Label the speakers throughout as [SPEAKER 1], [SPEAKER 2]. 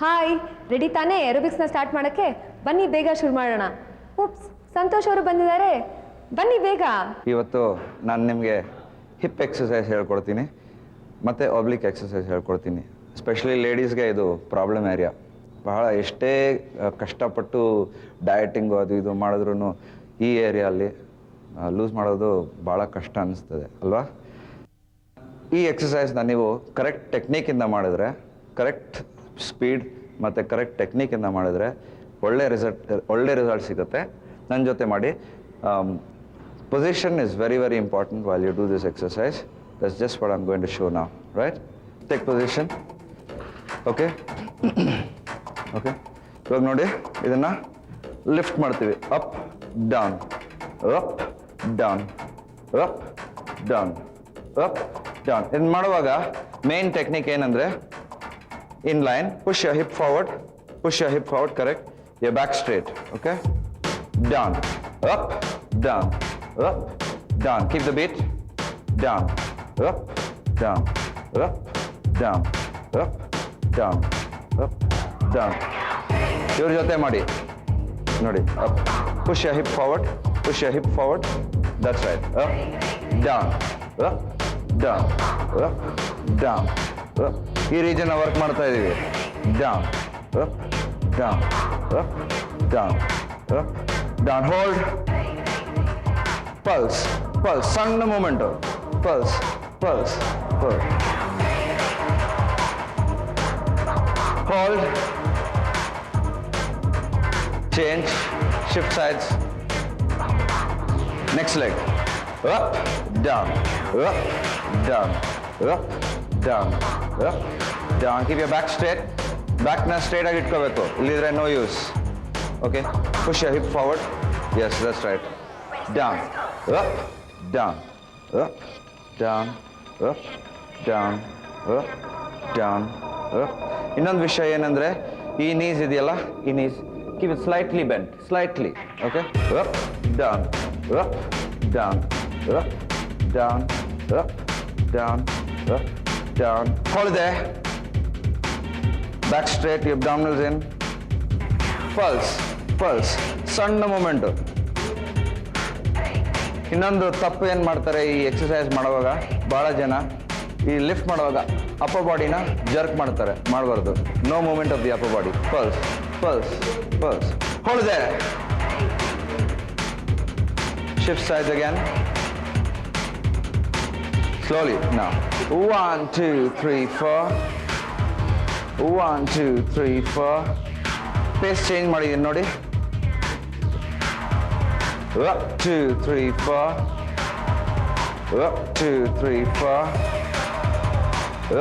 [SPEAKER 1] Hi, ready ತಾನೇ ಏರೋಬಿಕ್ಸ್ನ start ಮಾಡೋಕ್ಕೆ? ಬನ್ನಿ ಬೇಗ ಶುರು ಮಾಡೋಣ. ಉಪ್ಸ್, ಸಂತೋಷ್ ಅವರು ಬಂದಿದ್ದಾರೆ, ಬನ್ನಿ ಬೇಗ.
[SPEAKER 2] ಇವತ್ತು ನಾನು ನಿಮಗೆ ಹಿಪ್ ಎಕ್ಸಸೈಸ್ ಹೇಳ್ಕೊಡ್ತೀನಿ ಮತ್ತು ಒಬ್ಲಿಕ್ ಎಕ್ಸಸೈಸ್ ಹೇಳ್ಕೊಡ್ತೀನಿ. ಸ್ಪೆಷಲಿ ಲೇಡೀಸ್ಗೆ ಇದು ಪ್ರಾಬ್ಲಮ್ ಏರಿಯಾ. ಬಹಳ ಎಷ್ಟೇ ಕಷ್ಟಪಟ್ಟು ಡಯಟಿಂಗು ಅದು ಇದು ಮಾಡಿದ್ರೂ ಈ ಏರಿಯಲ್ಲಿ ಲೂಸ್ ಮಾಡೋದು ಭಾಳ ಕಷ್ಟ ಅನ್ನಿಸ್ತದೆ ಅಲ್ವಾ? ಈ ಎಕ್ಸಸೈಸ್ನ ನೀವು ಕರೆಕ್ಟ್ ಟೆಕ್ನಿಕಿಂದ ಮಾಡಿದ್ರೆ, ಕರೆಕ್ಟ್ ಸ್ಪೀಡ್ ಮತ್ತು ಕರೆಕ್ಟ್ ಟೆಕ್ನಿಕಿಂದ ಮಾಡಿದ್ರೆ ಒಳ್ಳೆ ರಿಸಲ್ಟ್ ಸಿಗುತ್ತೆ. ನನ್ನ ಜೊತೆ ಮಾಡಿ. Position is very very important while you do this exercise. That's just what I'm going to show now, right? Take position. Okay? Okay? ಇವಾಗ ನೋಡಿ, ಇದನ್ನು ಲಿಫ್ಟ್ ಮಾಡ್ತೀವಿ. Up down, up down, up down, up down. ಇದನ್ನು ಮಾಡುವಾಗ main technique ಏನಂದರೆ, in line, push your hip forward, correct, your back straight, okay, down, up, down, up, down, keep the beat, down, up, down, up, down, up, down, up, down. Your jote madi nodi, up, push your hip forward, that's right, up, down, up, down, up, down, up. ಈ region work ಮಾಡ್ತಾ ಇದ್ದೀವಿ. Down, up, down, up, down, up, down. Hold, pulse, pulse, ಸಣ್ಣ moment, pulse, pulse, pulse. Hold, change, shift sides. Next leg, up, down, up, down, up, down, up, down. Keep your back straight. Back na straight agi itkobeku. Illidre no use. Okay? Push your hip forward. Yes, that's right. Down, up, down, up, down, up, down, up, down, up. Innondu vishaya ಏನಂದ್ರೆ, ಈ knees ಇದೆಯಲ್ಲ, ಈ knees keep it slightly bent, slightly. Okay? Up, down, up, down, up, down, up, down, up, down. Hold there. Back straight, your abdominals in. Pulse, pulse. ಸಣ್ಣ moment. ಇನ್ನೊಂದು ತಪ್ಪು ಏನು ಮಾಡ್ತಾರೆ ಈ ಎಕ್ಸಸೈಸ್ ಮಾಡುವಾಗ, ಭಾಳ ಜನ ಈ ಲಿಫ್ಟ್ ಮಾಡುವಾಗ ಅಪ್ಪರ್ ಬಾಡಿನ ಜರ್ಕ್ ಮಾಡ್ತಾರೆ. ಮಾಡಬಾರ್ದು. No movement of the upper body. Pulse, pulse, pulse. Hold there. Shift sides again. Slowly now. 1, 2, 3, 4. 1, 2, 3, 4. Pace change ಮಾಡಿದ್ದೀನಿ ನೋಡಿ. Up, 2, 3, 4. Up, 2, 3, 4.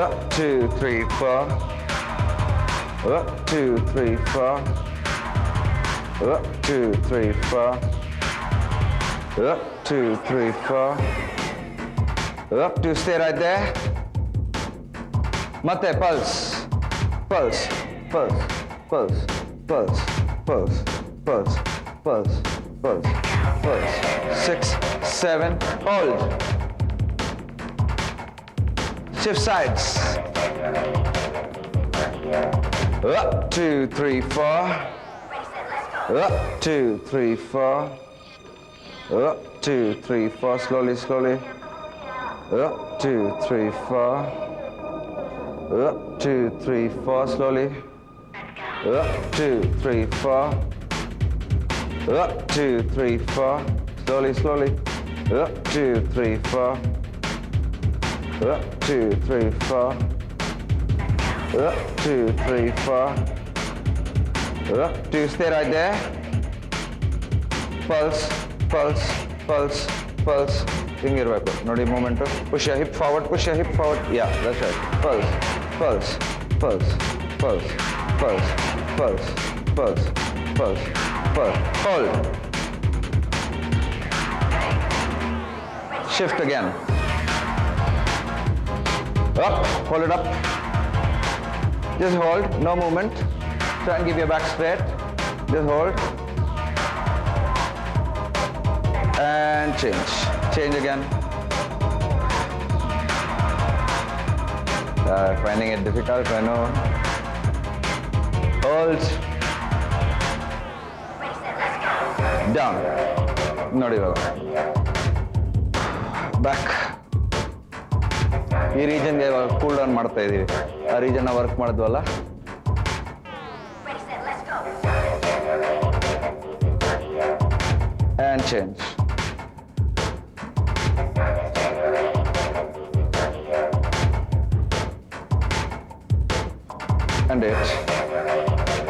[SPEAKER 2] Up, 2, 3, 4. Up, 2, 3, 4. Up, 2, 3, 4. Up, 2, 3, 4. Up, to stay right there. ಮತ್ತೆ pulse, pulse, pulse, pulse, pulse, pulse, pulse, pulse, pulse, pulse. 6, 7, hold. Shift sides. Up, 2, 3, 4. Up, 2, 3, 4. Up, 2, 3, 4. Slowly, slowly. Up, 2, 3, 4. Up, 2, 3, 4. Slowly. Up, 2, 3, 4. Up, 2, 3, 4. Slowly, slowly. Up, 2, 3, 4. Up, 2, 3, 4. Up, 2, 3, 4. Up, 2. Stay right there. Pulse, pulse, pulse, pulse. ಹಿಂಗಿರ್ಬೇಕು ನೋಡಿ moment. Push hip forward, push hip forward. Yeah, that's right. Pulse, pulse, pulse, pulse, pulse, pulse, pulse, pulse, pulse. Hold. Shift again. Up, hold it up. Just hold, no movement. Try and keep your back straight. Just hold. And change. Change again. Finding it difficult, I know. Holds. Down. ನೋಡಿ ಇವಾಗ back. ಈ ರೀಜನ್ಗೆ ಇವಾಗ cool down ಮಾಡ್ತಾ ಇದೀವಿ. ಆ ರೀಜನ್ನ work ಮಾಡಿದ್ವಲ್ಲ, and change. And 8.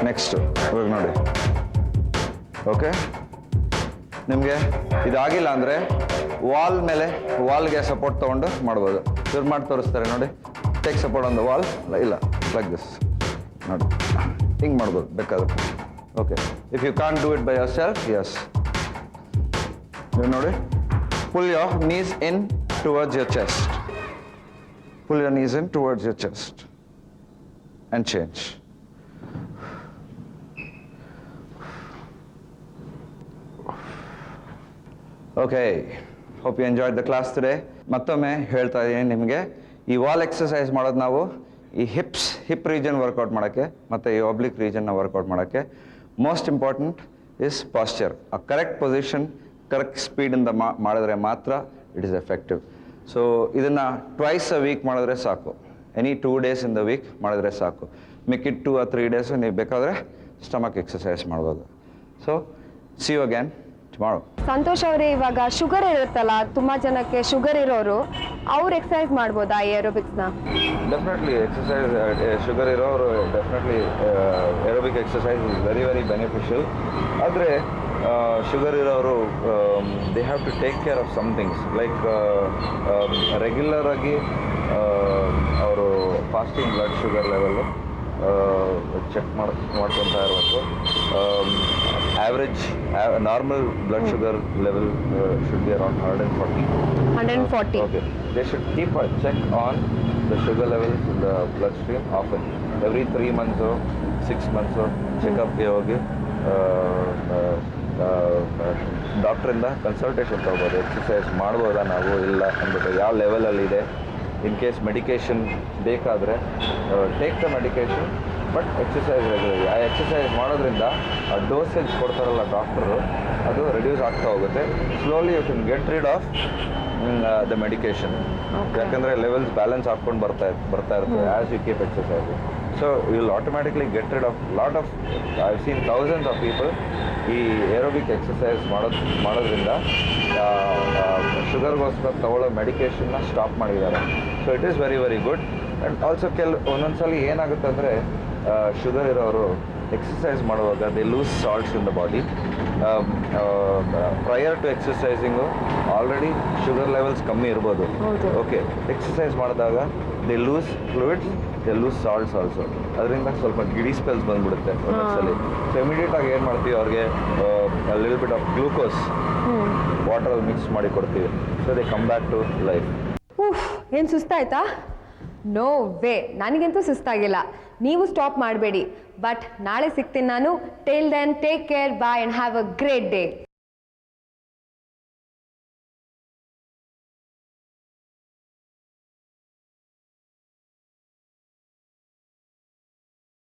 [SPEAKER 2] Next ಇವಾಗ ನೋಡಿ. Okay, ನಿಮಗೆ ಇದಾಗಿಲ್ಲ ಅಂದರೆ ವಾಲ್ಗೆ ಸಪೋರ್ಟ್ ತೊಗೊಂಡು ಮಾಡ್ಬೋದು. ಶುರು ಮಾಡಿ ತೋರಿಸ್ತಾರೆ ನೋಡಿ. Take support on the wall. ಇಲ್ಲ ಲೈಕ್ ದಿಸ್ ನೋಡಿ, ಹಿಂಗೆ ಮಾಡ್ಬೋದು ಬೇಕಾದ್ರೆ. Okay, if you can't do it by yourself, yes, ನೀವು ನೋಡಿ, pull your knees in towards your chest. Pull your knees in towards your chest and change. Okay, hope you enjoyed the class today. ಮತ್ತೊಮ್ಮೆ ಹೇಳ್ತಾ ಇದ್ದೀನಿ ನಿಮಗೆ, ಈ wall exercise ಮಾಡೋದು ನಾವು ಈ ಹಿಪ್ ರೀಜನ್ ವರ್ಕೌಟ್ ಮಾಡೋಕ್ಕೆ ಮತ್ತು ಈ ಒಬ್ಲಿಕ್ ರೀಜನ್ನ ವರ್ಕೌಟ್ ಮಾಡೋಕ್ಕೆ. Most important is posture. ಆ ಕರೆಕ್ಟ್ ಪೊಸಿಷನ್, ಕರೆಕ್ಟ್ ಸ್ಪೀಡಿಂದ ಮಾಡಿದ್ರೆ ಮಾತ್ರ ಇಟ್ ಈಸ್ ಎಫೆಕ್ಟಿವ್. ಸೊ ಇದನ್ನು ಟ್ವೈಸ್ ಅ ವೀಕ್ ಮಾಡಿದ್ರೆ ಸಾಕು. Any 2 days in the week ಮಾಡಿದ್ರೆ ಸಾಕು. ಮಿಕ್ಕಿದ 2 or 3 days ನೀವು ಬೇಕಾದರೆ ಸ್ಟಮಕ್ ಎಕ್ಸಸೈಸ್ ಮಾಡ್ಬೋದು. So see you again tomorrow.
[SPEAKER 1] Santosh ಅವರೇ, ಇವಾಗ ಶುಗರ್ ಇರುತ್ತಲ್ಲ, ತುಂಬ ಜನಕ್ಕೆ ಶುಗರ್ ಇರೋರು, ಅವ್ರು ಎಕ್ಸಸೈಸ್ ಮಾಡ್ಬೋದಾ ಈ ಏರೋಬಿಕ್ಸ್ನ?
[SPEAKER 2] ಡೆಫಿನೆಟ್ಲಿ ಎಕ್ಸಸೈಸ್, ಶುಗರ್ ಇರೋರು definitely aerobic exercise is very very beneficial. ಆದರೆ ಶುಗರ್ ಇರೋರು they have to take care of some things like regular ಆಗಿ ಅವರು fasting blood sugar level check ಮಾಡ್ಕೊತಾ ಇರಬೇಕು. Average normal blood sugar level should be around 140. Okay, they should keep a check on the sugar levels in the bloodstream often. Every 3 months or 6 months or ಚೆಕಪ್ಗೆ ಹೋಗಿ ಡಾಕ್ಟ್ರಿಂದ consultation ತೊಗೋಬೋದು. Exercise ಮಾಡ್ಬೋದಾ ನಾವು, ಇಲ್ಲ ಅಂದ್ಬಿಟ್ಟು ಯಾವ ಲೆವೆಲಲ್ಲಿದೆ. ಇನ್ ಕೇಸ್ ಮೆಡಿಕೇಷನ್ ಬೇಕಾದರೆ take the medication, but exercise regularly. ಆ ಎಕ್ಸಸೈಸ್ ಮಾಡೋದ್ರಿಂದ ಆ ಡೋಸೇಜ್ ಕೊಡ್ತಾರಲ್ಲ ಡಾಕ್ಟ್ರು, ಅದು ರಿಡ್ಯೂಸ್ ಆಗ್ತಾ ಹೋಗುತ್ತೆ. Slowly you can get rid of the medication. ಯಾಕಂದರೆ ಲೆವೆಲ್ಸ್ ಬ್ಯಾಲೆನ್ಸ್ ಹಾಕ್ಕೊಂಡು ಬರ್ತಾ ಇರ್ತದೆ as you keep exercise. So you will automatically get rid of lot of, I have seen thousands of people ಈ aerobic exercise ಮಾಡೋದ್ರಿಂದ ಶುಗರ್ಗೋಸ್ಕರ ತಗೊಳ್ಳೋ ಮೆಡಿಕೇಷನ್ನ stop ಮಾಡಿದ್ದಾರೆ. So it is very very good. And also ಒಂದೊಂದ್ಸಲ ಏನಾಗುತ್ತೆ ಅಂದರೆ ಶುಗರ್ ಇರೋರು ಎಕ್ಸಸೈಸ್ ಮಾಡುವಾಗ they lose salts in the body. Prior to exercising already sugar levels ಕಮ್ಮಿ ಇರ್ಬೋದು. ಓಕೆ, ಎಕ್ಸಸೈಸ್ ಮಾಡಿದಾಗ they lose fluids, they lose salts also. ಅದರಿಂದ ಸ್ವಲ್ಪ ಗಿಡಿ ಸ್ಪೆಲ್ಸ್ ಬಂದ್ಬಿಡುತ್ತೆ ಒಂದೊಂದ್ಸಲಿ. ಸೊ ಇಮಿಡಿಯೇಟಾಗಿ ಏನು ಮಾಡ್ತೀವಿ, ಅವ್ರಿಗೆ ಲಿಟಲ್ ಬಿಟ್ ಆಫ್ ಗ್ಲೂಕೋಸ್ ವಾಟರಲ್ಲಿ ಮಿಕ್ಸ್ ಮಾಡಿ ಕೊಡ್ತೀವಿ. So they come back to life.
[SPEAKER 1] ಏನು ಸುಸ್ತಾಯ್ತಾ? ನೋ ವೇ, ನನಗಂತೂ ಸುಸ್ತಾಗಿಲ್ಲ. ನೀವು ಸ್ಟಾಪ್ ಮಾಡಬೇಡಿ. ಬಟ್ ನಾಳೆ ಸಿಗ್ತೀನಿ ನಾನು. Till then take care, bye and have a great day.